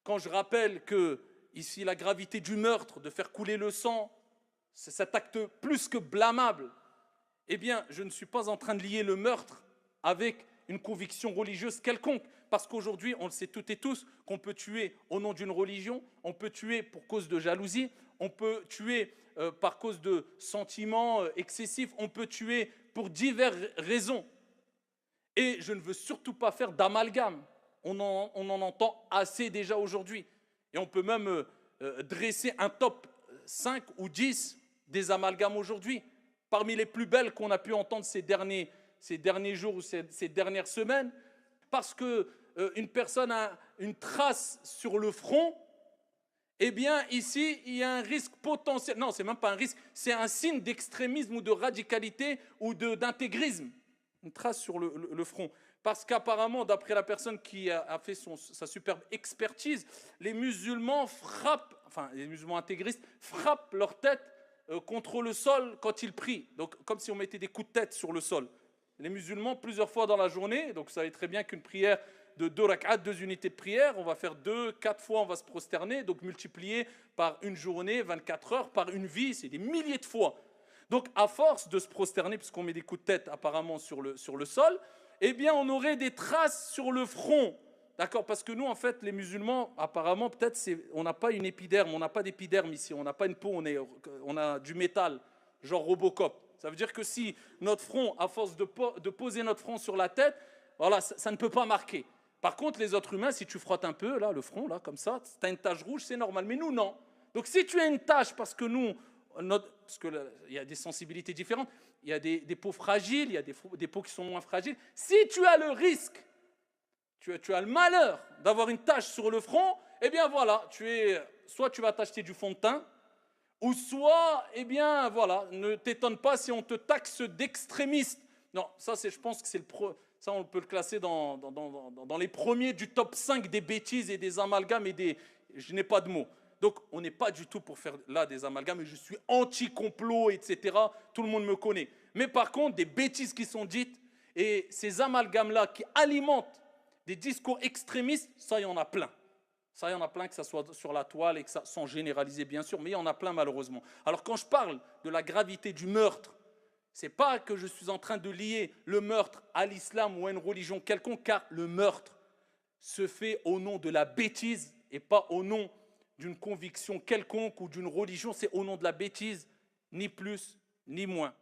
quand je rappelle que, ici, la gravité du meurtre, de faire couler le sang, c'est cet acte plus que blâmable, eh bien, je ne suis pas en train de lier le meurtre avec une conviction religieuse quelconque. Parce qu'aujourd'hui, on le sait toutes et tous, qu'on peut tuer au nom d'une religion, on peut tuer pour cause de jalousie, on peut tuer par cause de sentiments excessifs, on peut tuer pour diverses raisons. Et je ne veux surtout pas faire d'amalgame. On en entend assez déjà aujourd'hui. Et on peut même dresser un top 5 ou 10 des amalgames aujourd'hui. Parmi les plus belles qu'on a pu entendre ces derniers jours ou ces dernières semaines, parce qu'une personne a une trace sur le front, eh bien ici, il y a un risque potentiel. Non, ce n'est même pas un risque, c'est un signe d'extrémisme ou de radicalité ou d'intégrisme. Une trace sur le front. Parce qu'apparemment, d'après la personne qui a fait sa superbe expertise, les musulmans les musulmans intégristes frappent leur tête contre le sol quand ils prient. Donc, comme si on mettait des coups de tête sur le sol. Les musulmans, plusieurs fois dans la journée, donc vous savez très bien qu'une prière de 2 rak'at, 2 unités de prière, on va faire 2, 4 fois, on va se prosterner, donc multiplié par une journée, 24 heures, par une vie, c'est des milliers de fois. Donc, à force de se prosterner, puisqu'on met des coups de tête apparemment sur le sol, eh bien, on aurait des traces sur le front. D'accord? Parce que nous, en fait, les musulmans, apparemment, peut-être, on n'a pas une épiderme, on n'a pas d'épiderme ici, on n'a pas une peau, on a du métal, genre Robocop. Ça veut dire que si notre front, à force de poser notre front sur la tête, voilà, ça ne peut pas marquer. Par contre, les autres humains, si tu frottes un peu, là, le front, là, comme ça, tu as une tache rouge, c'est normal. Mais nous, non. Donc, si tu as une tache, parce que nous, parce qu'il y a des sensibilités différentes, il y a des peaux fragiles, il y a des peaux qui sont moins fragiles. Si tu as le risque, tu as le malheur d'avoir une tache sur le front, eh bien voilà, soit tu vas t'acheter du fond de teint, ou soit, eh bien voilà, ne t'étonne pas si on te taxe d'extrémiste. Non, ça je pense que ça on peut le classer dans les premiers du top 5 des bêtises et des amalgames je n'ai pas de mots. Donc, on n'est pas du tout pour faire là des amalgames, et je suis anti-complot, etc. Tout le monde me connaît. Mais par contre, des bêtises qui sont dites, et ces amalgames-là qui alimentent des discours extrémistes, ça, il y en a plein. Ça, il y en a plein, que ça soit sur la toile, et que ça, sans généraliser, bien sûr, mais il y en a plein, malheureusement. Alors, quand je parle de la gravité du meurtre, ce n'est pas que je suis en train de lier le meurtre à l'islam ou à une religion quelconque, car le meurtre se fait au nom de la bêtise et pas au nom d'une conviction quelconque ou d'une religion, c'est au nom de la bêtise, ni plus ni moins.